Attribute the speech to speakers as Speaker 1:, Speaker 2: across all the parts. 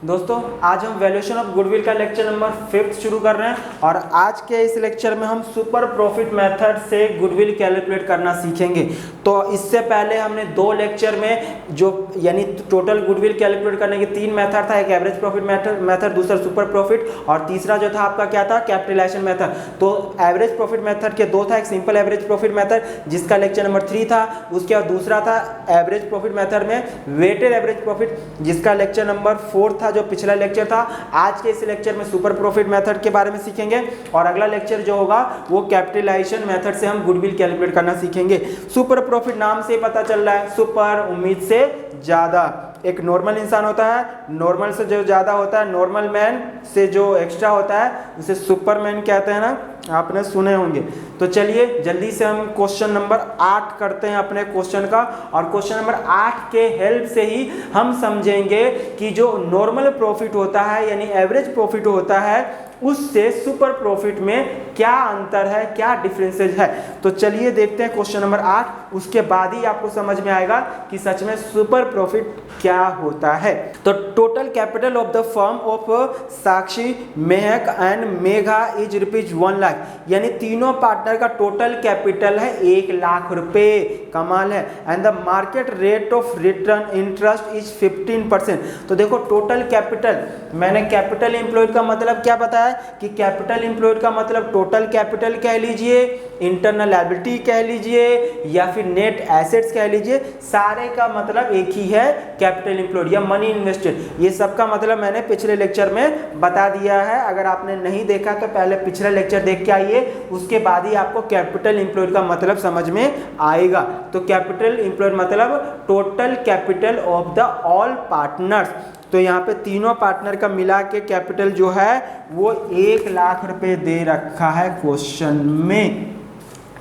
Speaker 1: दोस्तों आज हम वैल्यूएशन ऑफ गुडविल का लेक्चर नंबर 5 शुरू कर रहे हैं और आज के इस लेक्चर में हम सुपर प्रॉफिट मेथड से गुडविल कैलकुलेट करना सीखेंगे। तो इससे पहले हमने दो लेक्चर में जो यानी टोटल गुडविल कैलकुलेट करने के तीन मेथड था, एक एवरेज प्रॉफिट मेथड, दूसरा सुपर प्रॉफिट और तीसरा जो था आपका क्या था, कैपिटलाइजेशन मेथड। तो एवरेज प्रॉफिट मेथड के दो था, एक सिंपल एवरेज प्रॉफिट मेथड जिसका लेक्चर नंबर 3 था, उसके बाद दूसरा था एवरेज प्रॉफिट मेथड में वेटेड एवरेज प्रॉफिट जिसका लेक्चर नंबर 4 था, जो पिछला लेक्चर था। आज के इस लेक्चर में सुपर प्रॉफिट मेथड के बारे में सीखेंगे और अगला लेक्चर जो होगा वो कैपिटलाइजेशन मेथड से हम गुडविल कैलकुलेट करना सीखेंगे। सुपर प्रॉफिट नाम से पता चल रहा है, सुपर उम्मीद से ज्यादा। एक नॉर्मल इंसान होता है, नॉर्मल से जो ज्यादा होता है, नॉर्मल मैन से जो एक्स्ट्रा होता है उसे सुपरमैन कहते हैं ना, आपने सुने होंगे। तो चलिए जल्दी से हम क्वेश्चन नंबर 8 करते हैं अपने क्वेश्चन का, और क्वेश्चन नंबर 8 के हेल्प से ही हम समझेंगे कि जो नॉर्मल प्रॉफिट होता है यानी एवरेज प्रॉफिट होता है उससे सुपर प्रॉफिट में क्या अंतर है, क्या डिफरेंसेज है। तो चलिए देखते हैं क्वेश्चन नंबर 8, उसके बाद ही आपको समझ में आएगा कि सच में सुपर प्रॉफिट क्या होता है। तो total capital of the firm of Sakshi, Mehak and Megha is ₹1 lakh, यानी तीनों पार्टनर का टोटल कैपिटल है 1 लाख रुपए। कमाल है। And the market rate of return interest is 15%। तो देखो टोटल कैपिटल, मैंने कैपिटल एम्प्लॉयड का मतलब क्या बताया कि कैपिटल एम्प्लॉयड का मतलब टोटल कैपिटल कह लीजिए, इंटरनल लायबिलिटी कह लीजिए या फिर नेट एसेट्स कह लीजिए, सारे का मतलब एक ही है, कैपिटल एम्प्लॉयड या मनी इन्वेस्टेड। ये सब का मतलब मैंने पिछले लेक्चर में बता दिया है। अगर आपने नहीं देखा तो पहले पिछला लेक्चर देख के आइए, उसके बाद ही आपको कैपिटल एम्प्लॉयड का मतलब समझ में आएगा। तो कैपिटल एम्प्लॉयड मतलब total capital of the all partners. तो यहाँ पे तीनों पार्टनर का मिला के कैपिटल जो है वो 1 लाख रुपए दे रखा है क्वेश्चन में।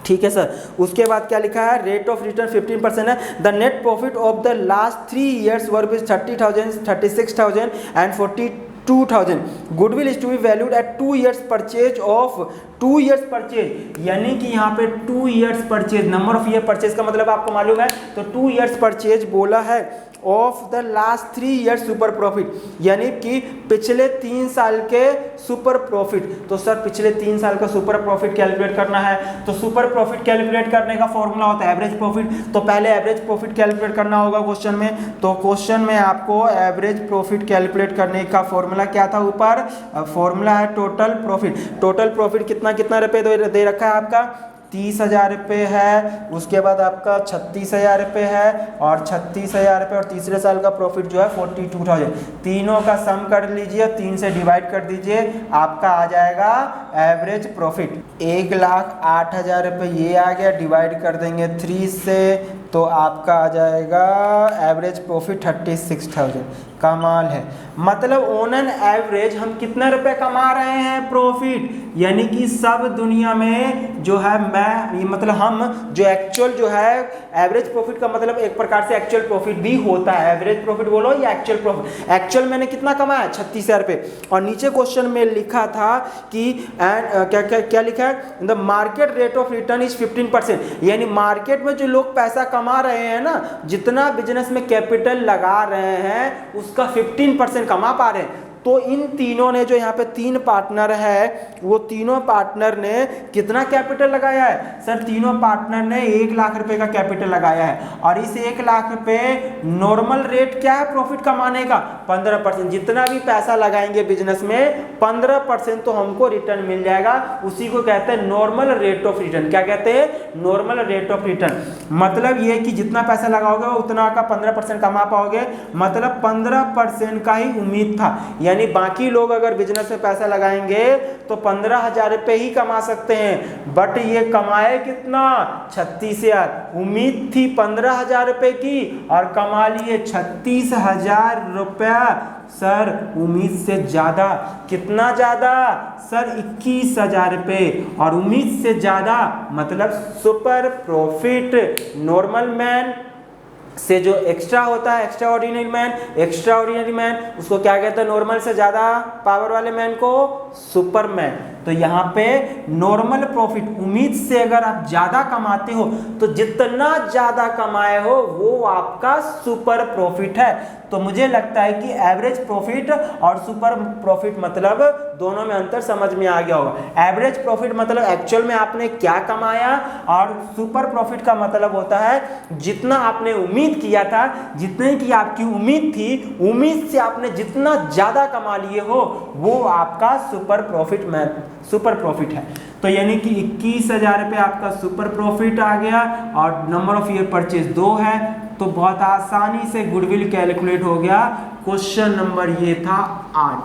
Speaker 1: ठीक है सर। उसके बाद क्या लिखा है, रेट ऑफ रिटर्न 15% है। The net profit of the last 3 years were 30,000, 36,000 and 42,000। Goodwill is to be valued at 2 years purchase of 2 years purchase, यानी कि यहाँ पे 2 years purchase, number of year purchase का मतलब आपको मालूम है, तो 2 years परचेज बोला है of the last 3 years super profit, यानी कि पिछले 3 साल के सुपर प्रॉफिट। तो सर पिछले 3 साल का सुपर प्रॉफिट कैलकुलेट करना है, तो सुपर प्रॉफिट कैलकुलेट करने का फॉर्मूला होता है एवरेज प्रॉफिट। तो पहले एवरेज प्रॉफिट कैलकुलेट करना होगा क्वेश्चन में। तो क्वेश्चन में आपको एवरेज प्रॉफिट कैलकुलेट करने का फॉर्मूला क्या था, ऊपर फॉर्मूला है टोटल प्रॉफिट। टोटल प्रॉफिट कितना रुपए दे रखा है आपका, 30,000 रुपये है, उसके बाद आपका 36,000 रुपये है और 36,000 रुपये और तीसरे साल का प्रॉफिट जो है 42,000। तीनों का सम कर लीजिए, 3 से डिवाइड कर दीजिए, आपका आ जाएगा एवरेज प्रॉफिट 1,08,000 रुपये। ये आ गया, डिवाइड कर देंगे 3 से तो आपका आ जाएगा एवरेज प्रॉफिट 36,000। कमाल है। मतलब ऑन एन एवरेज हम कितने रुपए कमा रहे हैं प्रॉफिट, यानी कि सब दुनिया में जो है मतलब हम जो एक्चुअल जो है एवरेज प्रॉफिट का मतलब एक प्रकार से एक्चुअल प्रॉफिट भी होता है। एवरेज प्रॉफिट बोलो या एक्चुअल प्रॉफिट। एक्चुअल मैंने कितना कमाया, 36,000 रुपये। और नीचे क्वेश्चन में लिखा था कि क्या लिखा है, the market rate of return is 15%, यानी मार्केट में जो लोग पैसा कमा रहे हैं ना, जितना बिजनेस में कैपिटल लगा रहे हैं उसका 15% कमा पा रहे हैं। तो इन तीनों ने जो यहाँ पे 3 पार्टनर है, वो तीनों पार्टनर ने कितना कैपिटल लगाया है सर, तीनों पार्टनर ने 1 लाख रुपए का कैपिटल लगाया है। और इस 1 लाख रुपए नॉर्मल रेट क्या है प्रॉफिट कमाने का, 15%। जितना भी पैसा लगाएंगे बिजनेस में 15% तो हमको रिटर्न मिल जाएगा, उसी को कहते हैं नॉर्मल रेट ऑफ रिटर्न। क्या कहते हैं, नॉर्मल रेट ऑफ रिटर्न। मतलब ये कि जितना पैसा लगाओगे उतना का 15% कमा पाओगे, मतलब 15% का ही उम्मीद था। यानी बाकी लोग अगर बिजनेस में पैसा लगाएंगे तो 15,000 रुपये ही कमा सकते हैं, बट ये कमाए कितना, 36,000। उम्मीद थी 15,000 रुपये की और कमा लिए 36,000 रुपया। सर उम्मीद से ज्यादा, कितना ज्यादा सर, 21,000 रुपये। और उम्मीद से ज्यादा मतलब सुपर प्रॉफिट। नॉर्मल मैन से जो एक्स्ट्रा होता है, एक्स्ट्रा ऑर्डिनरी मैन उसको क्या कहते हैं, नॉर्मल से ज्यादा पावर वाले मैन को सुपरमैन। तो यहाँ पे नॉर्मल प्रॉफिट, उम्मीद से अगर आप ज्यादा कमाते हो तो जितना ज्यादा कमाए हो वो आपका सुपर प्रॉफिट है। तो मुझे लगता है कि एवरेज प्रॉफिट और सुपर प्रॉफिट मतलब दोनों में अंतर समझ में आ गया होगा। एवरेज प्रॉफिट मतलब एक्चुअल में आपने क्या कमाया, और सुपर प्रॉफिट का मतलब होता है जितना आपने उम्मीद किया था, जितने की आपकी उम्मीद थी, उम्मीद से आपने जितना ज्यादा कमा लिए हो वो आपका सुपर प्रॉफिट है। तो यानी कि 21,000 रुपये आपका सुपर प्रॉफिट आ गया, और नंबर ऑफ ईयर परचेज 2 है, तो बहुत आसानी से गुडविल कैलकुलेट हो गया। क्वेश्चन नंबर ये था 8।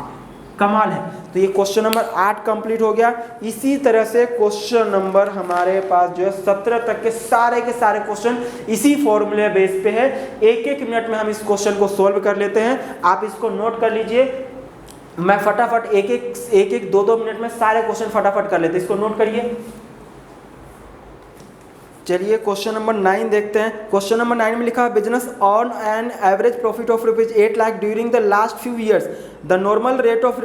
Speaker 1: कमाल है। तो ये क्वेश्चन नंबर 8 कंप्लीट हो गया। इसी तरह से क्वेश्चन नंबर हमारे पास जो है 17 तक के सारे क्वेश्चन इसी फॉर्मूले बेस पे है। एक एक मिनट में हम इस क्वेश्चन को सोल्व कर लेते हैं। आप इसको नोट कर लीजिए, मैं फटाफट एक एक 2-2 मिनट में सारे क्वेश्चन फटाफट कर लेते हैं। इसको नोट करिए। चलिए क्वेश्चन नंबर 9 देखते हैं। क्वेश्चन नंबर 9 में लिखा business earn an average profit of ₹8 lakh during the last few years. The normal rate of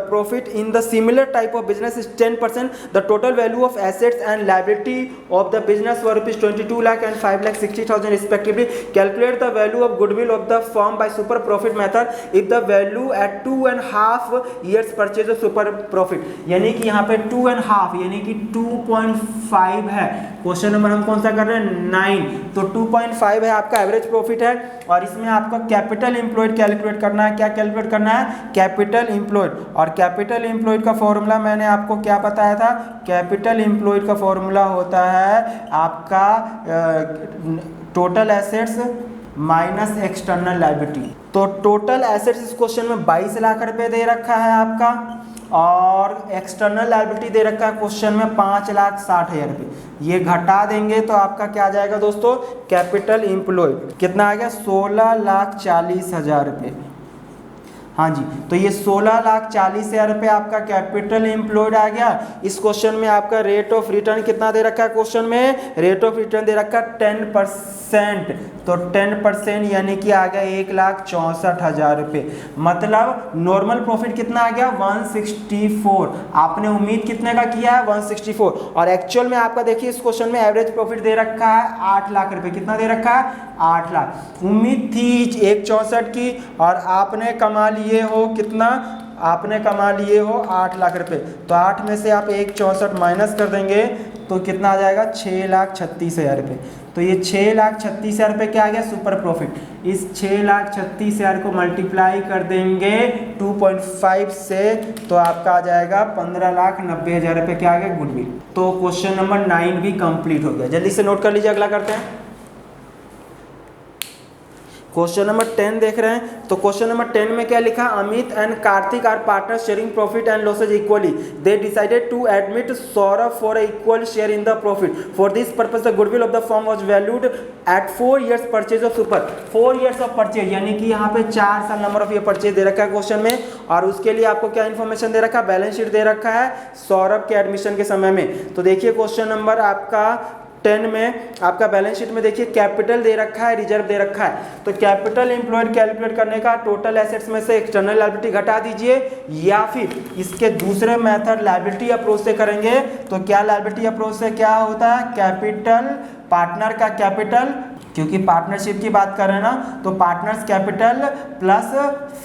Speaker 1: profit in the similar type of business is 10%. The total value of assets and liability of the business were ₹22 lakh and 5,60,000 respectively. Calculate the value of goodwill of the firm by super profit method if the value at 2.5 years purchase of super profit. यानी कि यहाँ पे 2.5 यानी कि 2.5 है। Question number हम कौन सा कर रहे हैं 9। तो 2.5 है आपका एवरेज प्रॉफिट है, और इसमें आपका कैपिटल एम्प्लॉयड कैलकुलेट करना है। क्या कैलकुलेट करना है? Capital employed. और कैपिटल एम्प्लॉयड का फॉर्मूला मैंने आपको क्या बताया था? कैपिटल एम्प्लॉयड का फॉर्मूला होता है आपका total assets minus external liability. तो टोटल एसेट्स इस क्वेश्चन में 22 लाख रुपए दे रखा है आपका, और एक्सटर्नल लायबिलिटी दे रखा है क्वेश्चन में 5,60,000 रुपये। ये घटा देंगे तो आपका क्या आ जाएगा दोस्तों? कैपिटल एम्प्लॉयड कितना आ गया? 16,40,000 रुपये। हाँ जी, तो ये 16,40,000 रुपये आपका कैपिटल एम्प्लॉयड आ गया। इस क्वेश्चन में आपका रेट ऑफ रिटर्न कितना दे रखा है? क्वेश्चन में रेट ऑफ रिटर्न दे रखा है 10%। तो 10% यानी कि आ गया 1,64,000 रुपये। मतलब नॉर्मल प्रॉफिट कितना आ गया? 164। आपने उम्मीद कितने का किया है? 164। और एक्चुअल में आपका देखिए इस क्वेश्चन में एवरेज प्रॉफिट दे रखा है 8 लाख रुपये। कितना दे रखा है? 8 लाख। उम्मीद थी 164 की, और आपने कमा लिए हो कितना? आपने कमा लिए हो 8 लाख रुपए। तो 8 में से आप 164 माइनस कर देंगे तो कितना आ जाएगा? 6,36,000 रुपये। तो ये 6,36,000 रुपये क्या आ गया? Super profit. इस 6,36,000 को मल्टीप्लाई कर देंगे 2.5 से, तो आपका आ जाएगा 15,90,000 रुपये। क्या आ गया? गुडविल। तो क्वेश्चन नंबर 9 भी कंप्लीट हो गया। जल्दी से नोट कर लीजिए, अगला करते हैं। क्वेश्चन नंबर 10 देख रहे हैं। तो क्वेश्चन नंबर 10 में क्या लिखा? Amit and Kartik are partner sharing profit and losses equally. They decided to admit Saurabh for equal share in the profit. For this purpose the goodwill of the firm was valued at 4 years purchase of super. 4 years of purchase यानी कि यहाँ पे 4 साल number of year purchase दे रखा है question में, और उसके लिए आपको क्या इन्फॉर्मेशन दे रखा है? बैलेंस शीट दे रखा है सौरभ के एडमिशन के समय में। तो देखिए क्वेश्चन नंबर आपका 10 में आपका बैलेंस शीट में देखिए कैपिटल दे रखा है, रिजर्व दे रखा है। तो कैपिटल एम्प्लॉयड कैलकुलेट करने का टोटल एसेट्स में से एक्सटर्नल लायबिलिटी घटा दीजिए, या फिर इसके दूसरे मेथड लायबिलिटी अप्रोच से करेंगे। तो क्या लायबिलिटी अप्रोच से क्या होता है? कैपिटल पार्टनर का कैपिटल, क्योंकि पार्टनरशिप की बात कर रहे हैं ना, तो partners capital plus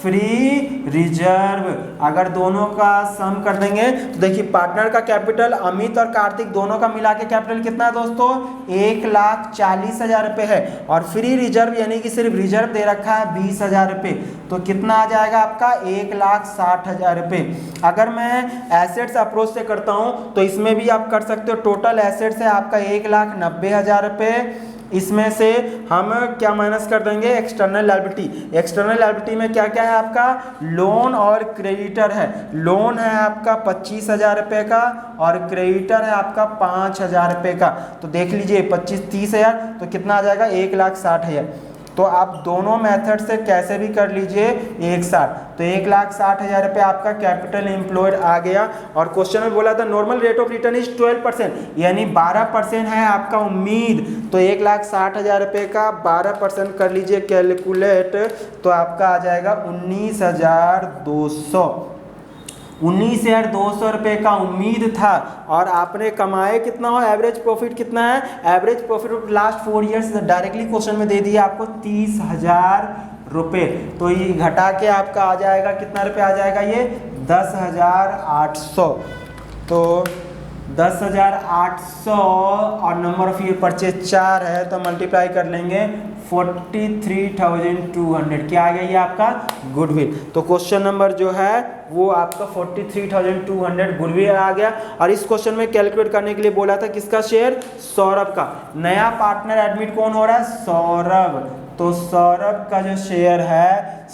Speaker 1: free reserve, अगर दोनों का सम कर देंगे तो देखिए पार्टनर का कैपिटल अमित और कार्तिक दोनों का मिला के कैपिटल कितना है दोस्तों? 1,40,000 रुपये है, और फ्री रिजर्व यानी कि सिर्फ रिजर्व दे रखा है 20,000 रुपये। तो कितना आ जाएगा आपका? 1,60,000 रुपये। अगर मैं एसेट्स अप्रोच से करता हूँ तो इसमें भी आप कर सकते हो। टोटल एसेट्स है आपका 1,90,000 रुपये। इसमें से हम क्या माइनस कर देंगे? External liability. एक्सटर्नल लायबिलिटी में क्या क्या है आपका? लोन और क्रेडिटर है। लोन है आपका 25,000 रुपये का, और क्रेडिटर है आपका 5,000 रुपये का। तो देख लीजिए 25 30,000, तो कितना आ जाएगा? 1,60,000। तो आप दोनों मेथड से कैसे भी कर लीजिए एक साथ। तो 1,60,000 रुपये आपका कैपिटल एम्प्लॉयड आ गया। और क्वेश्चन में बोला था normal rate of return is 12%, यानी 12% है आपका उम्मीद। तो 1,60,000 रुपये का 12% कर लीजिए कैलकुलेट, तो आपका आ जाएगा 19,200। 19,200 रुपये का उम्मीद था और आपने कमाए कितना हो, एवरेज प्रॉफिट कितना है, average profit last 4 years directly question में दे दिया आपको 30,000 रुपये। तो ये घटा के आपका आ जाएगा कितना रुपये आ जाएगा, ये 10,800। तो 10,800 और नंबर ऑफ ईयर परचेज 4 है तो मल्टीप्लाई कर लेंगे 43,200। क्या आ गया ये आपका गुडविल। तो क्वेश्चन नंबर जो है वो आपका 43,200 गुडविल आ गया। और इस क्वेश्चन में कैलकुलेट करने के लिए बोला था किसका शेयर, सौरभ का। नया पार्टनर एडमिट कौन हो रहा है, सौरभ। तो सौरभ का जो शेयर है,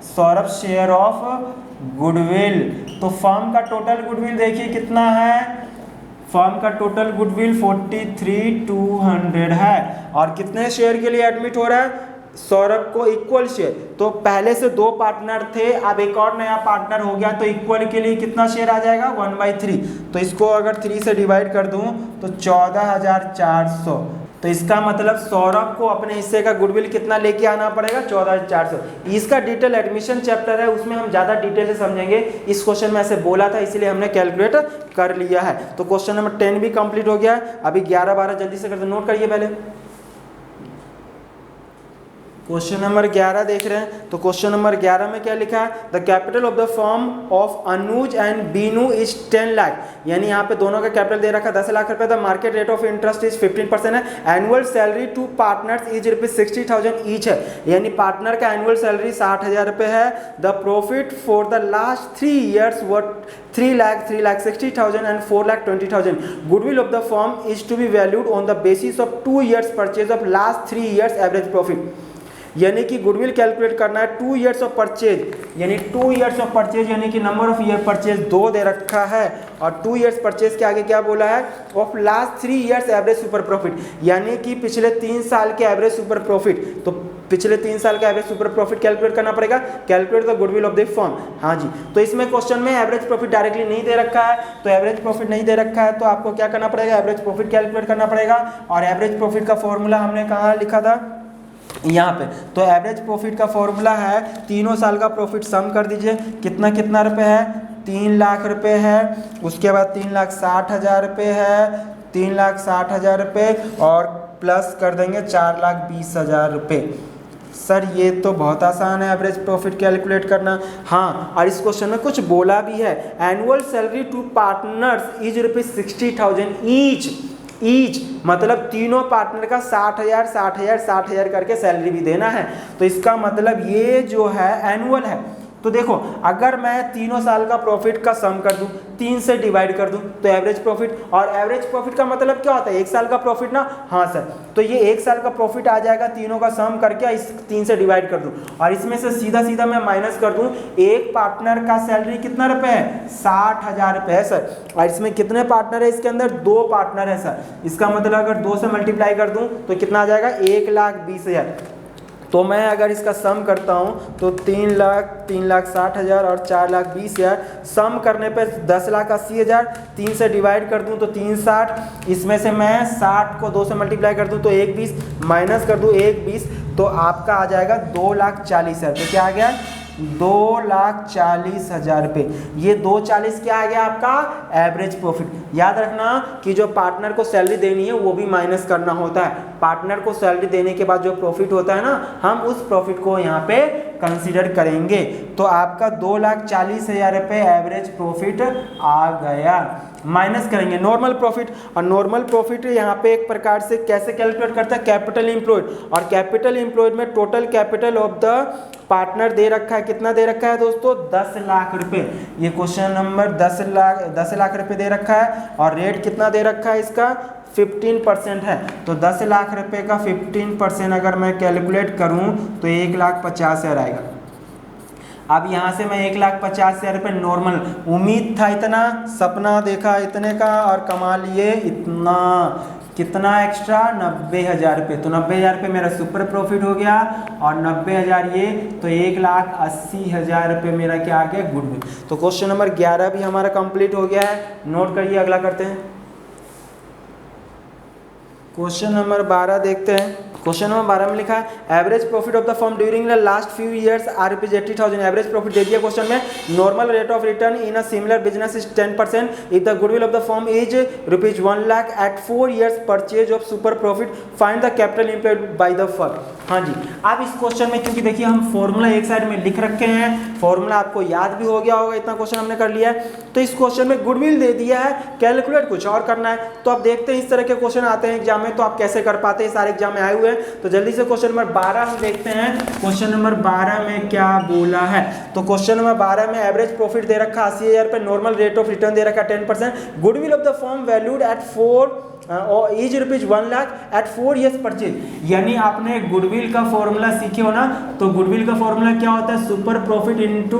Speaker 1: सौरभ शेयर ऑफ गुडविल। तो फर्म का टोटल गुडविल देखिए कितना है, फर्म का टोटल गुडविल 43,200 है। और कितने शेयर के लिए एडमिट हो रहा है, सौरभ को इक्वल शेयर। तो पहले से 2 पार्टनर थे, अब एक और नया पार्टनर हो गया, तो इक्वल के लिए कितना शेयर आ जाएगा, 1/3। तो इसको अगर 3 से डिवाइड कर दूं तो 14,400। तो इसका मतलब सौरभ को अपने हिस्से का गुडविल कितना लेके आना पड़ेगा, 14,400। इसका डिटेल एडमिशन चैप्टर है, उसमें हम ज़्यादा डिटेल से समझेंगे। इस क्वेश्चन में ऐसे बोला था इसलिए हमने कैलकुलेट कर लिया है। तो क्वेश्चन नंबर 10 भी कंप्लीट हो गया है। अभी 11, 12 जल्दी से करते, नोट करिए पहले। क्वेश्चन नंबर 11 देख रहे हैं। तो क्वेश्चन नंबर 11 में क्या लिखा है, the capital of the firm of Anuj and Binu is 10 lakh. यानी यहाँ पे दोनों का कैपिटल दे रखा है 10 लाख रुपए। The market rate of interest is 15% है। Annual salary to partners is ₹60,000 each है। यानी पार्टनर का एनुअल सैलरी 60,000 रुपये है। The profit for the last 3 years were 3,60,000 and 4,20,000। Goodwill of the firm is to be valued on the basis of 2 years purchase of last 3 years average profit. यानी कि goodwill calculate करना है 2 years of purchase, यानी 2 years of purchase, यानी कि number of year purchase 2 दे रखा है। और 2 ईयर्स परचेज के आगे क्या बोला है, of last 3 years average super profit, यानी कि पिछले 3 साल के एवरेज सुपर प्रॉफिट। तो पिछले 3 साल का एवरेज सुपर प्रॉफिट कैलकुलेट करना पड़ेगा, calculate the goodwill of the firm. हाँ जी, तो इसमें क्वेश्चन में एवरेज प्रॉफिट डायरेक्टली नहीं दे रखा है, तो एवरेज प्रॉफिट नहीं दे रखा है तो आपको क्या करना पड़ेगा, एवरेज प्रॉफिट कैलकुलेट करना पड़ेगा। और एवरेज प्रॉफिट का फॉर्मूला हमने कहाँ लिखा था, यहाँ पे। तो एवरेज प्रॉफिट का फॉर्मूला है, तीनों साल का प्रॉफिट सम कर दीजिए, कितना कितना रुपए है, 3 लाख रुपए है। उसके बाद 3,60,000 रुपये है, 3,60,000 रुपये और प्लस कर देंगे 4,20,000 रुपये। सर ये तो बहुत आसान है एवरेज प्रॉफिट कैलकुलेट करना। हाँ, और इस क्वेश्चन में कुछ बोला भी है, annual salary to partners is ₹60,000 each, मतलब तीनों पार्टनर का 60,000 60,000 60,000 करके सैलरी भी देना है। तो इसका मतलब ये जो है एनुअल है। तो देखो अगर मैं तीनों साल का प्रॉफिट का सम कर दूं, 3 से डिवाइड कर दूं तो एवरेज प्रॉफिट, और एवरेज प्रॉफिट का मतलब क्या होता है, 1 साल का प्रॉफिट ना। हाँ सर, तो ये 1 साल का प्रॉफिट आ जाएगा, तीनों का सम करके इस 3 से डिवाइड कर दूं और इसमें से सीधा सीधा मैं माइनस कर दूं, एक पार्टनर का सैलरी कितना रुपए है, 60,000 रुपये है सर। और इसमें कितने पार्टनर है, इसके अंदर 2 पार्टनर है सर। इसका मतलब अगर 2 से मल्टीप्लाई कर दूं तो कितना आ जाएगा, 1,20,000। तो मैं अगर इसका सम करता हूँ तो 3,60,000 और 4,20,000, सम करने पे 10,80,000, 3 से डिवाइड कर दूँ तो 360, इसमें से मैं 60 को 2 से मल्टीप्लाई कर दूँ तो 1,20, माइनस कर दूँ 1,20, तो आपका आ जाएगा 2,40,000। तो क्या आ गया, 2,40,000 रुपये। ये 2,40 क्या आ गया आपका एवरेज प्रॉफिट। याद रखना कि जो पार्टनर को सैलरी देनी है वो भी माइनस करना होता है। पार्टनर को सैलरी देने के बाद जो प्रॉफिट होता है ना, हम उस प्रॉफिट को यहाँ पे कंसीडर करेंगे। तो आपका 2,40,000 रुपये एवरेज प्रॉफिट आ गया। माइनस करेंगे नॉर्मल प्रॉफिट, और नॉर्मल प्रॉफिट यहाँ पे एक प्रकार से कैसे कैलकुलेट करता है, कैपिटल एम्प्लॉयड। और कैपिटल एम्प्लॉयड में total capital of the partner दे रखा है, कितना दे रखा है दोस्तों, 10 लाख रुपए। ये क्वेश्चन नंबर 10 लाख रुपए दे रखा है, और रेट कितना दे रखा है इसका, 15% है। तो 10 लाख रुपए का 15% अगर मैं कैलकुलेट करूं तो 1,50,000 आएगा। अब यहाँ से मैं 1,50,000 रुपये नॉर्मल, उम्मीद था इतना, सपना देखा इतने का और कमा लिए इतना, कितना एक्स्ट्रा, 90,000 रुपये। तो 90,000 रुपये मेरा सुपर प्रॉफिट हो गया, और 90,000 ये, तो 1,80,000 रुपये मेरा क्या आ गया, गुडविल। तो क्वेश्चन नंबर 11 भी हमारा कंप्लीट हो गया है। नोट करिए, अगला करते हैं। क्वेश्चन नंबर 12 देखते हैं। क्वेश्चन नंबर 12 में लिखा है average profit of the firm during the last few years are ₹80,000। Average profit दे दिया क्वेश्चन में। Normal rate of return in a similar business is 10%। If the goodwill of the firm is ₹1 lakh at 4 years purchase of super profit, find the capital employed by the firm. हाँ जी, अब इस question में क्योंकि देखिए हम formula एक side में लिख रखे हैं, फॉर्मूला आपको याद भी हो गया होगा, इतना क्वेश्चन हमने कर लिया है। तो इस क्वेश्चन में गुडविल दे दिया है, कैलकुलेट कुछ और करना है। तो अब देखते हैं इस तरह के क्वेश्चन आते हैं एग्जाम में तो आप कैसे कर पाते हैं, सारे एग्जाम में आए हुए हैं। तो जल्दी से क्वेश्चन नंबर 12 हम देखते हैं। क्वेश्चन नंबर 12 में क्या बोला है। तो क्वेश्चन नंबर 12 में एवरेज प्रॉफिट दे रखा 80,000 रुपये, नॉर्मल रेट ऑफ रिटर्न दे रखा 10%, goodwill of the firm valued at 4 is ₹1 lakh at 4 years purchase. यानी आपने गुडविल का फॉर्मूला सीखे हो ना, तो गुडविल का फॉर्मूला क्या होता है, super profit into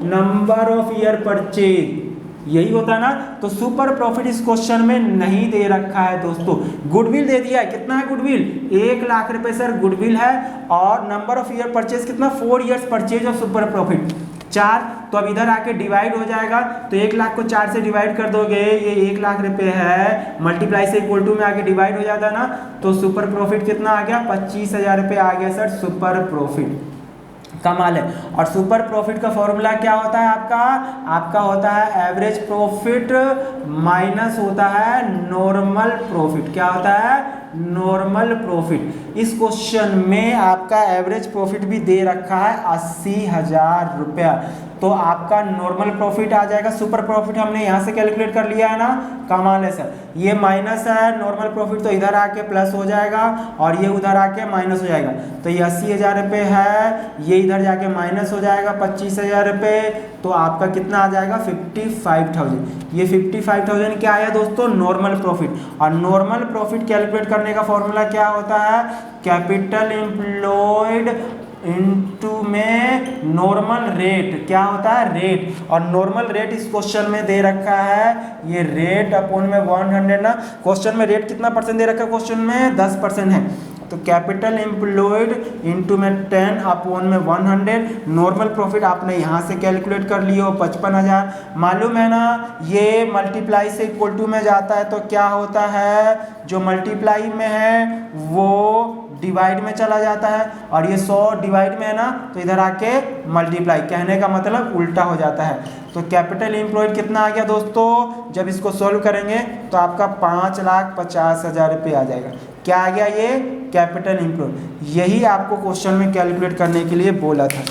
Speaker 1: number of year purchase, यही होता है ना। तो सुपर प्रॉफिट इस क्वेश्चन में नहीं दे रखा है दोस्तों, गुडविल दे दिया है। कितना है गुडविल, 1 लाख रुपए सर गुडविल है, और नंबर ऑफ ईयर परचेज कितना, 4 years purchase of super profit 4। तो अब इधर आके डिवाइड हो जाएगा, तो 1 लाख को 4 से डिवाइड कर दोगे, ये 1 लाख रुपए है, मल्टीप्लाई से इक्वल टू में आके डिवाइड हो जाता है ना, तो सुपर प्रॉफिट कितना आ गया, 25,000 रुपये आ गया सर सुपर प्रॉफिट। कमाल है। और सुपर प्रॉफिट का फॉर्मूला क्या होता है आपका होता है एवरेज प्रॉफिट माइनस होता है नॉर्मल प्रॉफिट। क्या होता है, नॉर्मल प्रॉफिट। इस क्वेश्चन में आपका एवरेज प्रॉफिट भी दे रखा है 80,000 रुपया, तो आपका नॉर्मल प्रॉफिट आ जाएगा। सुपर प्रॉफिट हमने यहाँ से कैलकुलेट कर लिया है ना, कमाल है सर। ये माइनस है नॉर्मल प्रॉफिट, तो इधर आके प्लस हो जाएगा, और ये उधर आके माइनस हो जाएगा। तो ये 80,000 रुपये है, ये इधर जाके माइनस हो जाएगा 25,000 रुपये, तो आपका कितना आ जाएगा 55,000। ये 55,000 क्या आया दोस्तों, नॉर्मल प्रॉफिट। और नॉर्मल प्रॉफिट कैलकुलेट करने का फॉर्मूला क्या होता है, कैपिटल एम्प्लॉयड इनटू में नॉर्मल रेट। क्या होता है, रेट। और नॉर्मल रेट इस क्वेश्चन में दे रखा है, ये रेट अपॉन में 100 ना। क्वेश्चन में रेट कितना परसेंट दे रखा है, क्वेश्चन में 10% है, तो कैपिटल एम्प्लॉयड इनटू में 10 अपॉन में 100। नॉर्मल प्रॉफिट आपने यहाँ से कैलकुलेट कर लियो 55,000, मालूम है ना। ये मल्टीप्लाई से इक्वल टू में जाता है, तो क्या होता है, जो मल्टीप्लाई में है वो डिवाइड में चला जाता है, और ये 100 डिवाइड में है ना, तो इधर आके मल्टीप्लाई, कहने का मतलब उल्टा हो जाता है। तो कैपिटल एम्प्लॉयड कितना आ गया दोस्तों, जब इसको सॉल्व करेंगे तो आपका 5,50,000 रुपये आ जाएगा। क्या आ गया, ये कैपिटल एम्प्लॉयड। यही आपको क्वेश्चन में कैलकुलेट करने के लिए बोला था,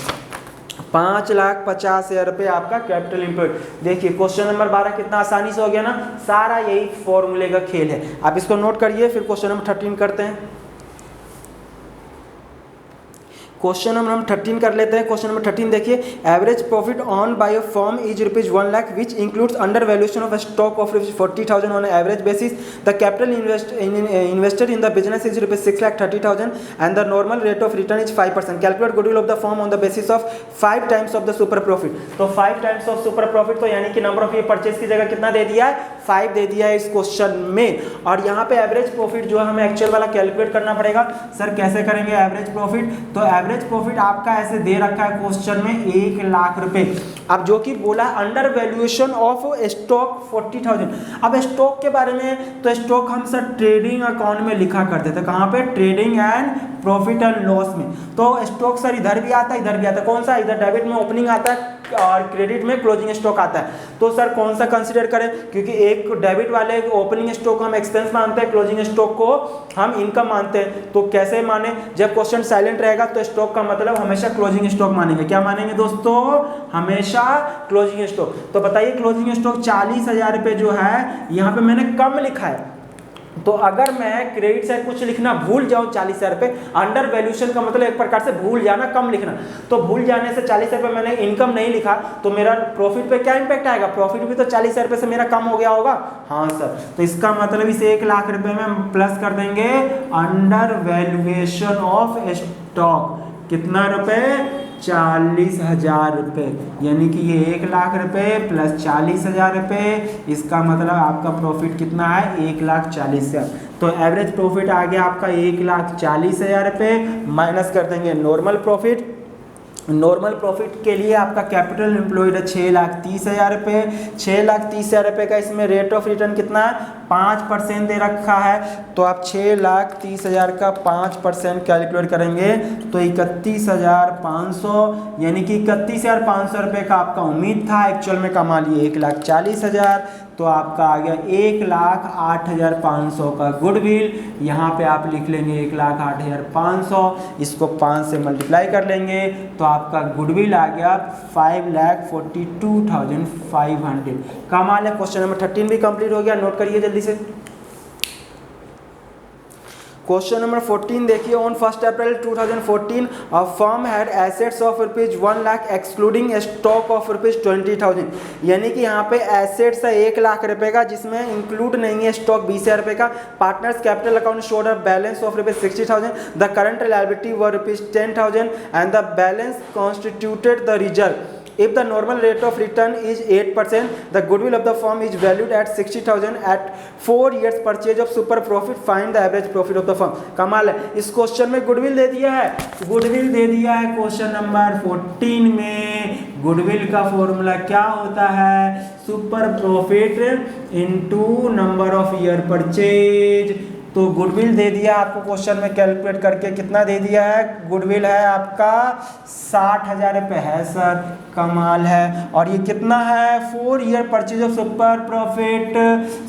Speaker 1: 5,50,000 रुपये आपका कैपिटल एम्प्लॉयड। देखिए क्वेश्चन नंबर 12 कितना आसानी से हो गया ना, सारा यही फॉर्मूले का खेल है। आप इसको नोट करिए, फिर क्वेश्चन नंबर 13 करते हैं। क्वेश्चन नंबर हम 13 कर लेते हैं। क्वेश्चन नंबर 13 देखिए, average profit on by a firm is ₹1 lakh which includes under valuation of stock of ₹40,000 on average basis. The capital invested in the business is ₹6,30,000 and the normal rate of return is 5%। Calculate goodwill of the firm on the basis of 5 times of the super profit. तो 5 times of super profit, तो यानी कि number of ये purchase की जगह कितना दे दिया है, 5 दे दिया है इस क्वेश्चन में। और यहाँ पे एवरेज प्रॉफिट जो है हमें एक्चुअल वाला कैलकुलेट करना पड़ेगा। सर कैसे करेंगे एवरेज प्रॉफिट, तो एवरेज प्रॉफिट आपका ऐसे दे रखा है क्वेश्चन में 1 लाख रुपए। अब जो कि बोला अंडर वैल्यूएशन ऑफ स्टॉक 40,000। अब स्टॉक के बारे में, तो स्टॉक हम सर ट्रेडिंग अकाउंट में लिखा करते थे, कहाँ पे, trading and profit and loss में। तो स्टॉक सर इधर भी आता है, इधर भी आता है। कौन सा, इधर डेबिट में ओपनिंग आता है और क्रेडिट में क्लोजिंग स्टॉक आता है। तो सर कौन सा कंसीडर करें, क्योंकि एक डेबिट वाले ओपनिंग स्टॉक हम एक्सपेंस मानते हैं, क्लोजिंग स्टॉक को हम इनकम मानते हैं। तो कैसे माने, जब क्वेश्चन साइलेंट रहेगा तो स्टॉक का मतलब हमेशा क्लोजिंग स्टॉक मानेंगे। क्या मानेंगे दोस्तों, हमेशा क्लोजिंग स्टॉक। तो बताइए क्लोजिंग स्टॉक 40,000 रुपये जो है, यहाँ पे मैंने कम लिखा है, तो अगर मैं क्रेडिट साइड कुछ लिखना भूल जाऊं 40,000 रुपये, अंडर वैल्यूएशन का मतलब एक प्रकार से भूल जाना, कम लिखना। तो भूल जाने से 40,000 रुपये मैंने इनकम नहीं लिखा, तो मेरा प्रॉफिट पे क्या इंपैक्ट आएगा, प्रॉफिट भी तो 40,000 रुपये से मेरा कम हो गया होगा। हाँ सर, तो इसका मतलब इस 1 लाख रुपये में प्लस कर देंगे अंडर वैल्यूएशन ऑफ स्टॉक, कितना रुपए, 40,000 रुपये। यानी कि ये 1 लाख रुपये प्लस 40,000 रुपये, इसका मतलब आपका प्रॉफिट कितना है, 1,40,000। तो एवरेज प्रॉफिट आ गया आपका 1,40,000 रुपये, माइनस कर देंगे नॉर्मल प्रॉफिट। नॉर्मल प्रॉफिट के लिए आपका कैपिटल एम्प्लॉयड है 6,30,000 रुपये। 6,30,000 रुपये का इसमें रेट ऑफ रिटर्न कितना है, 5% दे रखा है, तो आप 6,30,000 का 5% कैलकुलेट करेंगे तो 31,500, यानी कि 31,500 रुपये का आपका उम्मीद था, एक्चुअल में कमा लिए 1,40,000, तो आपका आ गया 1,08,500 का गुडविल। यहाँ पे आप लिख लेंगे 1,08,500, इसको 5 से मल्टीप्लाई कर लेंगे तो आपका गुडविल आ गया 5,42,500। कमाल है। क्वेश्चन नंबर 13 भी कंप्लीट हो गया, नोट करिए जल्दी से। क्वेश्चन नंबर 14 देखिए, on 1 April 2014 a firm had assets of ₹1 lakh excluding stock of ₹20,000, यानी कि यहाँ पे एसेट्स है 1 लाख रुपए का, जिसमें इंक्लूड नहीं है स्टॉक 20,000 रुपए का। Partners capital account showed a balance of ₹60,000, the current liability were ₹10,000 and the balance constituted the reserve. If the normal rate of return is 8%, the goodwill of the firm is valued at 60,000 at 4 years purchase of super profit. Find the average profit of the firm. कमाल है। इस question में goodwill दे दिया है, goodwill दे दिया है question number 14 में। Goodwill का फॉर्मूला क्या होता है? Super profit into number of year purchase. तो गुडविल दे दिया आपको क्वेश्चन में, कैलकुलेट करके कितना दे दिया है? गुडविल है आपका 60,000 रुपये है सर, कमाल है। और ये कितना है? 4 year purchase of super profit,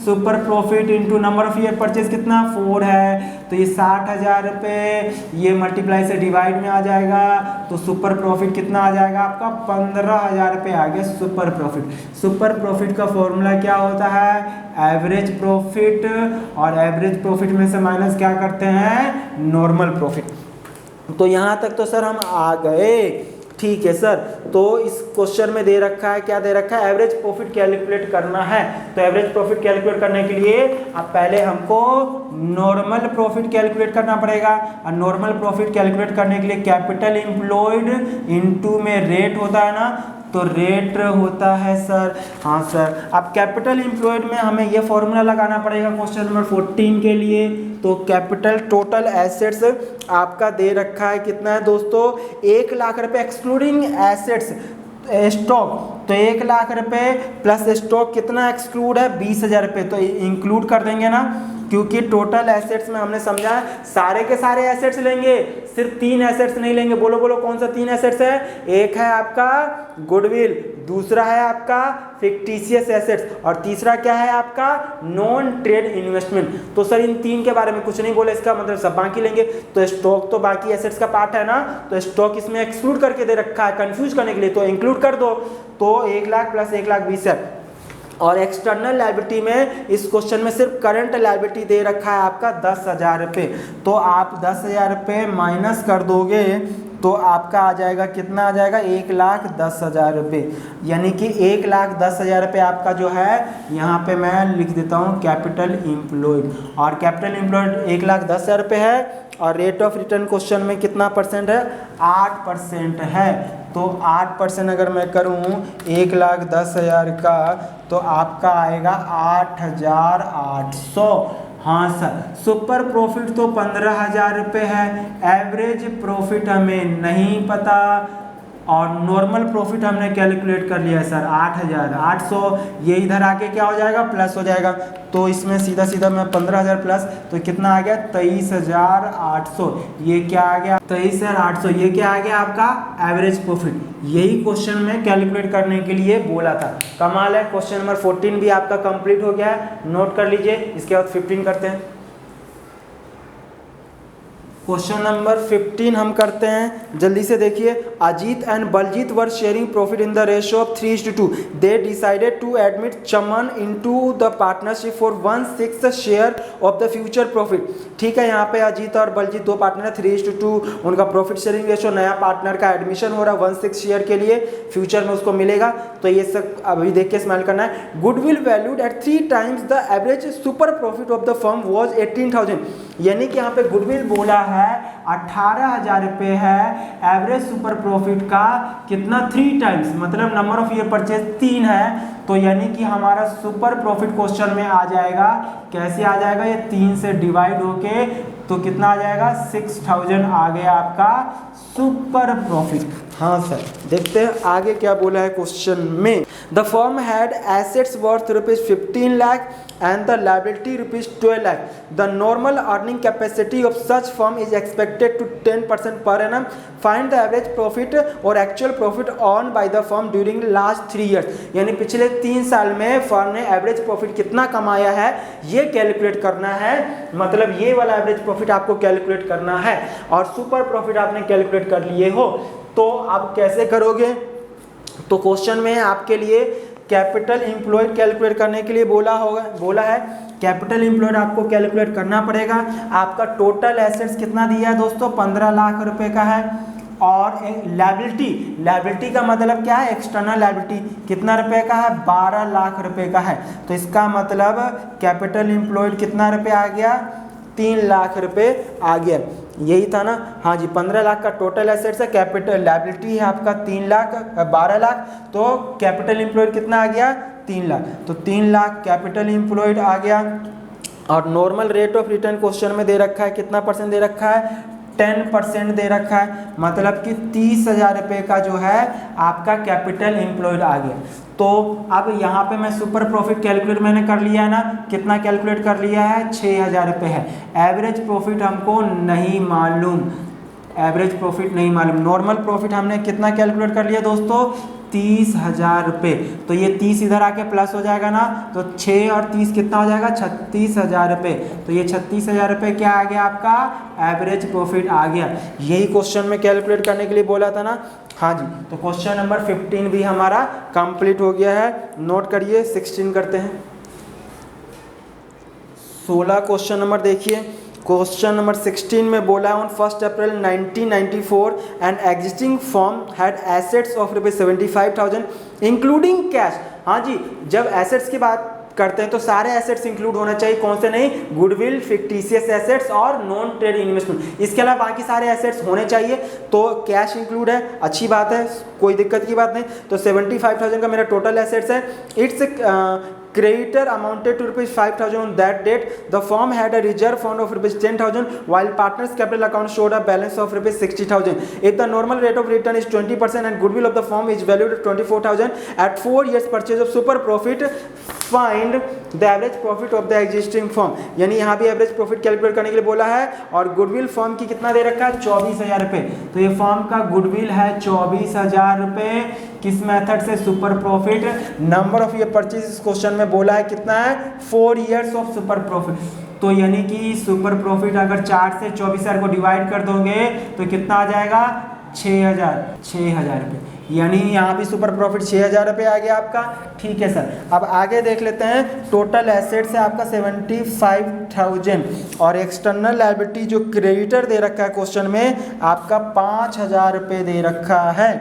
Speaker 1: super profit into number of year purchase कितना? 4 है, तो ये 60,000 रुपये, ये मल्टीप्लाई से डिवाइड में आ जाएगा, तो सुपर प्रॉफिट कितना आ जाएगा आपका? 15,000 रुपये आ गया सुपर प्रॉफिट। सुपर प्रॉफिट का फॉर्मूला क्या होता है? एवरेज प्रॉफिट, और एवरेज प्रॉफिट में से माइनस क्या करते हैं? Normal profit. तो यहाँ तक तो सर हम आ गए, ठीक है सर। तो इस क्वेश्चन में दे रखा है, क्या दे रखा है? एवरेज प्रॉफिट कैलकुलेट करना है। तो एवरेज प्रॉफिट कैलकुलेट करने के लिए अब पहले हमको नॉर्मल प्रॉफिट कैलकुलेट करना पड़ेगा। और नॉर्मल प्रॉफिट कैलकुलेट करने के लिए कैपिटल एम्प्लॉयड इनटू में रेट होता है ना, तो रेट होता है सर, हाँ सर। अब कैपिटल एम्प्लॉयड में हमें ये फॉर्मूला लगाना पड़ेगा क्वेश्चन नंबर 14 के लिए। तो कैपिटल टोटल एसेट्स आपका दे रखा है कितना है दोस्तों? 1 लाख रुपए एक्सक्लूडिंग एसेट्स स्टॉक, तो 1 लाख रुपए प्लस स्टॉक कितना एक्सक्लूड है? 20,000 रुपये, तो इंक्लूड कर देंगे ना, क्योंकि टोटल एसेट्स में हमने समझा सारे के सारे एसेट्स लेंगे, सिर्फ 3 एसेट्स नहीं लेंगे। बोलो बोलो कौन सा 3 एसेट्स है? एक है आपका गुडविल, दूसरा है आपका फिक्टिशियस एसेट्स, और तीसरा क्या है आपका? Non trade investment. तो सर इन 3 के बारे में कुछ नहीं बोले, इसका मतलब सब बाकी लेंगे। तो स्टॉक तो बाकी एसेट्स का पार्ट है ना, तो स्टॉक इसमें एक्सक्लूड करके दे रखा है कंफ्यूज करने के लिए, तो इंक्लूड कर दो। तो 1 लाख प्लस 1,20,000 है। और एक्सटर्नल लायबिलिटी में इस क्वेश्चन में सिर्फ करंट लायबिलिटी दे रखा है आपका 10,000 रुपये, तो आप 10,000 रुपये माइनस कर दोगे तो आपका आ जाएगा कितना? आ जाएगा 1,10,000 रुपये, यानी कि 1,10,000 रुपये आपका जो है, यहाँ पे मैं लिख देता हूँ कैपिटल एम्प्लॉयड। और कैपिटल एम्प्लॉयड 1,10,000 रुपये है, और रेट ऑफ रिटर्न क्वेश्चन में कितना परसेंट है? 8% है। तो 8% अगर मैं करूँ 1,10,000 का, तो आपका आएगा 8,800। हाँ सर। सुपर प्रॉफिट तो 15,000 रुपये है, एवरेज प्रॉफिट हमें नहीं पता, और नॉर्मल प्रॉफिट हमने कैलकुलेट कर लिया है सर 8,800। ये इधर आके क्या हो जाएगा? प्लस हो जाएगा, तो इसमें सीधा सीधा मैं 15,000 प्लस, तो कितना आ गया? 23,800। ये क्या आ गया? 23,800। ये क्या आ गया आपका? Average profit. यही क्वेश्चन में कैलकुलेट करने के लिए बोला था। कमाल है। क्वेश्चन नंबर 14 भी आपका कंप्लीट हो गया है, नोट कर लीजिए। इसके बाद 15 करते हैं। क्वेश्चन नंबर 15 हम करते हैं, जल्दी से देखिए। Ajit and Baljit were sharing profit in the ratio of 3:2। They decided to admit Chaman into the partnership for 1/6 share of the future profit. ठीक है, यहाँ पे अजीत और बलजीत 2 पार्टनर है, 3:2 उनका प्रॉफिट शेयरिंग रेशियो। नया पार्टनर का एडमिशन हो रहा है 1/6 शेयर के लिए, फ्यूचर में उसको मिलेगा। तो ये सब अभी देख के स्माइल करना है। Goodwill valued at 3 times the average super profit of the firm was 18,000, यानी कि यहाँ पे गुडविल बोला है 18,000 रुपये है, एवरेज सुपर प्रॉफिट का कितना? 3 times, मतलब नंबर ऑफ ईयर परचेज 3 है, तो यानी कि हमारा सुपर प्रॉफिट क्वेश्चन में आ जाएगा। कैसे आ जाएगा? ये 3 से डिवाइड होके, तो कितना आ जाएगा? 6,000 आ गया आपका सुपर प्रॉफिट। हाँ सर, देखते हैं आगे क्या बोला है क्वेश्चन में। The firm had assets worth ₹15 lakh and the liability rupees 12 lakh. The normal earning capacity of such firm is expected to 10% per annum. Find the average profit or actual profit earned by the firm during last 3 years. यानी पिछले 3 साल में firm ने average profit कितना कमाया है ये calculate करना है, मतलब ये वाला एवरेज प्रॉफिट आपको कैलकुलेट करना है। और सुपर प्रॉफिट आपने कैलकुलेट कर लिए हो तो आप कैसे करोगे? तो क्वेश्चन में आपके लिए कैपिटल एम्प्लॉयड कैलकुलेट करने के लिए बोला है। कैपिटल एम्प्लॉयड आपको कैलकुलेट करना पड़ेगा। आपका टोटल एसेट्स कितना दिया है दोस्तों? 15 लाख रुपए का है। और लायबिलिटी का मतलब क्या है? एक्सटर्नल लायबिलिटी कितना रुपए का है? 12 लाख रुपए का है। तो इसका मतलब कैपिटल एम्प्लॉयड कितना रुपए आ गया? 3 लाख रुपए आ गया। यही था ना? हाँ जी, 15 लाख का टोटल एसेट्स है, कैपिटल लायबिलिटी है आपका 12 लाख, तो कैपिटल एम्प्लॉयड कितना आ गया? 3 लाख। तो 3 लाख कैपिटल एम्प्लॉयड आ गया। और normal rate of return question में दे रखा है, कितना परसेंट दे रखा है? 10% दे रखा है, मतलब कि 30,000 रुपये का जो है आपका कैपिटल एम्प्लॉयड आ गया। तो अब यहाँ पे मैं सुपर प्रॉफिट कैलकुलेट मैंने कर लिया है ना, कितना कैलकुलेट कर लिया है? 6,000 रुपये है। एवरेज प्रॉफिट हमको नहीं मालूम, एवरेज प्रॉफिट नहीं मालूम। नॉर्मल प्रॉफिट हमने कितना कैलकुलेट कर लिया दोस्तों? 30,000 रुपये। तो ये 30 इधर आके प्लस हो जाएगा ना, तो 6 और 30 कितना हो जाएगा? 36,000 रुपये। तो ये 36,000 रुपये क्या आ गया आपका? एवरेज प्रॉफिट आ गया। यही क्वेश्चन में कैलकुलेट करने के लिए बोला था ना। हाँ जी, तो क्वेश्चन नंबर 15 भी हमारा कंप्लीट हो गया है। नोट करिए, 16 करते हैं। 16 क्वेश्चन नंबर देखिए। क्वेश्चन नंबर 16 में बोला है on 1 April 1994 an existing firm had assets of ₹75,000 including cash. हाँ जी, जब एसेट्स की बात करते हैं तो सारे एसेट्स इंक्लूड होना चाहिए, कौन से नहीं? गुडविल, फिक्टिशियस एसेट्स और नॉन ट्रेड इन्वेस्टमेंट। इसके अलावा बाकी सारे एसेट्स होने चाहिए। तो कैश इंक्लूड है, अच्छी बात है, कोई दिक्कत की बात नहीं। तो 75,000 का मेरा टोटल एसेट्स है। It's creditor amounted to ₹5,000 on that date. The firm had a reserve fund of ₹10,000 while partners capital account showed a balance of ₹60,000. If the normal rate of return is 20% and goodwill of the firm is valued at 24,000 at 4 years purchase of super profit, find the average profit of the existing firm. यानी यहाँ भी average profit calculate करने के लिए बोला है। और goodwill firm की कितना दे रखा है? 24,000 रुपये। तो ये फर्म का गुडविल है 24,000 रुपये। किस मेथड से? Super profit. Number of year purchase इस क्वेश्चन में बोला है कितना है? 4 ईयर्स ऑफ सुपर प्रॉफिट। तो यानी कि सुपर प्रॉफिट अगर 4 से 24,000 को डिवाइड कर दोगे तो कितना आ जाएगा? 6,000 रुपये। यानी यहाँ भी सुपर प्रॉफिट 6,000 रुपये आ गया आपका। ठीक है सर, अब आगे देख लेते हैं। टोटल एसेट्स है आपका 75,000 और एक्सटर्नल लायबिलिटी जो क्रेडिटर दे रखा है क्वेश्चन में आपका 5,000 रुपये दे रखा है।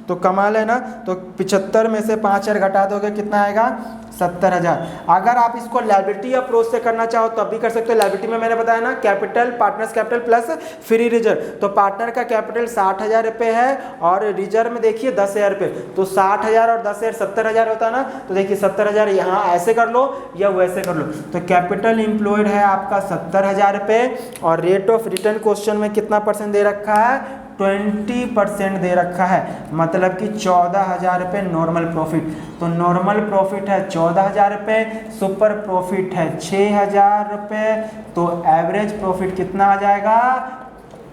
Speaker 1: तो कमाल है ना। तो 75 में से 5,000 घटा दोगे कितना आएगा? 70,000। अगर आप इसको लायबिलिटी अप्रोच से करना चाहो तब भी कर सकते हो। लायबिलिटी में मैंने बताया ना, capital, partners capital plus free reserve. तो पार्टनर का कैपिटल 60,000 रुपये है और रिजर्व में देखिए 10,000 रुपये। तो 60,000 और 10,000 70,000 होता है ना। तो देखिए 70,000 यहाँ ऐसे कर लो या वैसे कर लो। तो कैपिटल एम्प्लॉयड है आपका 70,000 रुपये और रेट ऑफ रिटर्न क्वेश्चन में कितना परसेंट दे रखा है? 20% दे रखा है, मतलब कि 14,000 रुपये नॉर्मल प्रॉफिट। तो नॉर्मल प्रॉफिट है 14,000 रुपये, सुपर प्रॉफिट है 6,000 रुपये। तो एवरेज प्रॉफिट कितना आ जाएगा?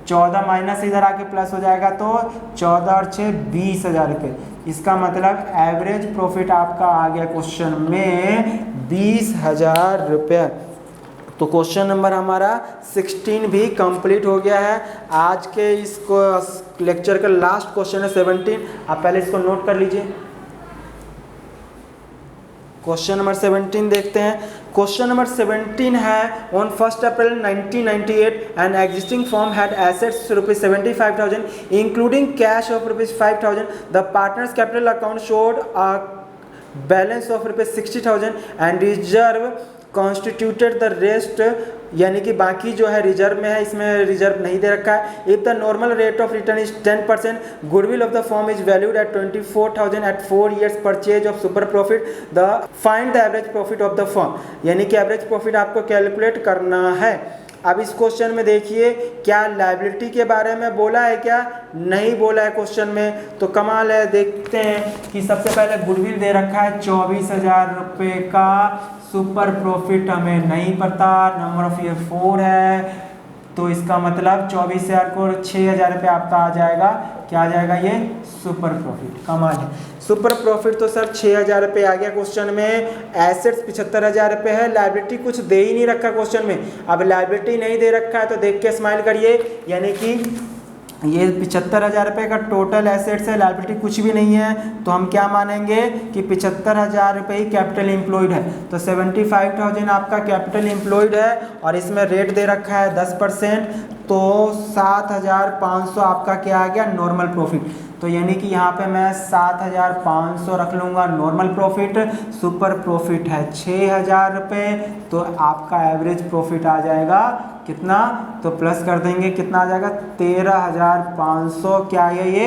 Speaker 1: 14 माइनस इधर आके प्लस हो जाएगा, तो 14 और 6 20,000 रुपये। इसका मतलब एवरेज प्रॉफिट आपका आ गया क्वेश्चन में 20,000 रुपये। तो क्वेश्चन नंबर हमारा 16 भी कंप्लीट हो गया है। आज के इसको लेक्चर का लास्ट क्वेश्चन है 17। आप पहले इसको नोट कर लीजिए। क्वेश्चन नंबर 17 देखते हैं। क्वेश्चन नंबर 17 है on 1 April 1998 an existing firm had assets ₹75,000 including cash of ₹5,000। The partners capital account showed a balance of ₹60,000 and reserve constituted the rest, यानी कि बाकी जो है रिजर्व में है, इसमें रिजर्व नहीं दे रखा है। If the normal rate of return is 10%, goodwill of the firm is valued at 24,000 at 4 years purchase of super profit. The find the average profit of the firm, यानी कि एवरेज प्रॉफिट आपको calculate करना है। अब इस question में देखिए क्या लायबिलिटी के बारे में बोला है, क्या नहीं बोला है क्वेश्चन में। तो कमाल है, देखते हैं कि सबसे पहले गुडविल दे रखा है 24,000 रुपये का सुपर प्रॉफिट हमें नहीं पता, नंबर ऑफ ईयर 4 है, तो इसका मतलब 24,000 को 6,000 रुपये आपका आ जाएगा। क्या आ जाएगा ये? Super profit. कमाल है। सुपर प्रॉफिट तो सर 6,000 रुपये आ गया क्वेश्चन में। एसेट्स 75,000 रुपये है, लाइबिलिटी कुछ दे ही नहीं रखा क्वेश्चन में। अब लाइबिलिटी नहीं दे रखा है तो देख के स्माइल करिए, यानी कि ये 75,000 रुपये का टोटल एसेट्स है, लाइबिलिटी कुछ भी नहीं है, तो हम क्या मानेंगे कि 75,000 रुपये ही कैपिटल एम्प्लॉयड है। तो 75,000 आपका कैपिटल एम्प्लॉयड है और इसमें रेट दे रखा है 10%, तो 7,500 आपका क्या आ गया? Normal profit. तो यानी कि यहाँ पे मैं 7,500 रख लूँगा नॉर्मल प्रॉफिट। सुपर प्रॉफिट है 6,000 रुपये, तो आपका एवरेज प्रॉफिट आ जाएगा कितना? तो प्लस कर देंगे, कितना आ जाएगा? 13,500। क्या है ये?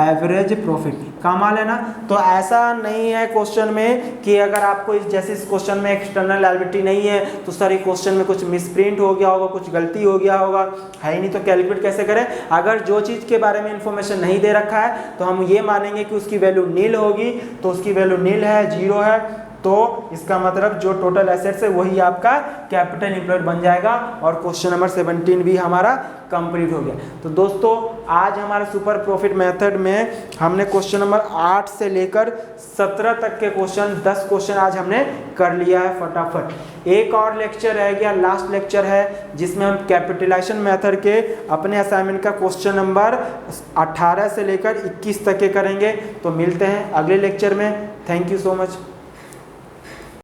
Speaker 1: Average profit. कमाल है ना। तो ऐसा नहीं है क्वेश्चन में कि अगर आपको जैसे इस क्वेश्चन में एक्सटर्नल लायबिलिटी नहीं है तो सर ये क्वेश्चन में कुछ मिसप्रिंट हो गया होगा, कुछ गलती हो गया होगा, है ही नहीं, तो कैलकुलेट कैसे करें? अगर जो चीज़ के बारे में इंफॉर्मेशन नहीं दे रखा है तो हम ये मानेंगे कि उसकी वैल्यू नील होगी, तो उसकी वैल्यू नील है, 0 है, तो इसका मतलब जो टोटल एसेट्स है वही आपका कैपिटल एम्प्लॉयड बन जाएगा और क्वेश्चन नंबर 17 भी हमारा कंप्लीट हो गया। तो दोस्तों आज हमारे सुपर प्रॉफिट मेथड में हमने क्वेश्चन नंबर 8 से लेकर 17 तक के क्वेश्चन 10 क्वेश्चन आज हमने कर लिया है फटाफट। एक और लेक्चर रह गया, लास्ट लेक्चर है, जिसमें हम कैपिटलाइजेशन मेथड के अपने असाइनमेंट का क्वेश्चन नंबर 18 से लेकर 21 तक के करेंगे। तो मिलते हैं अगले लेक्चर में। Thank you so much.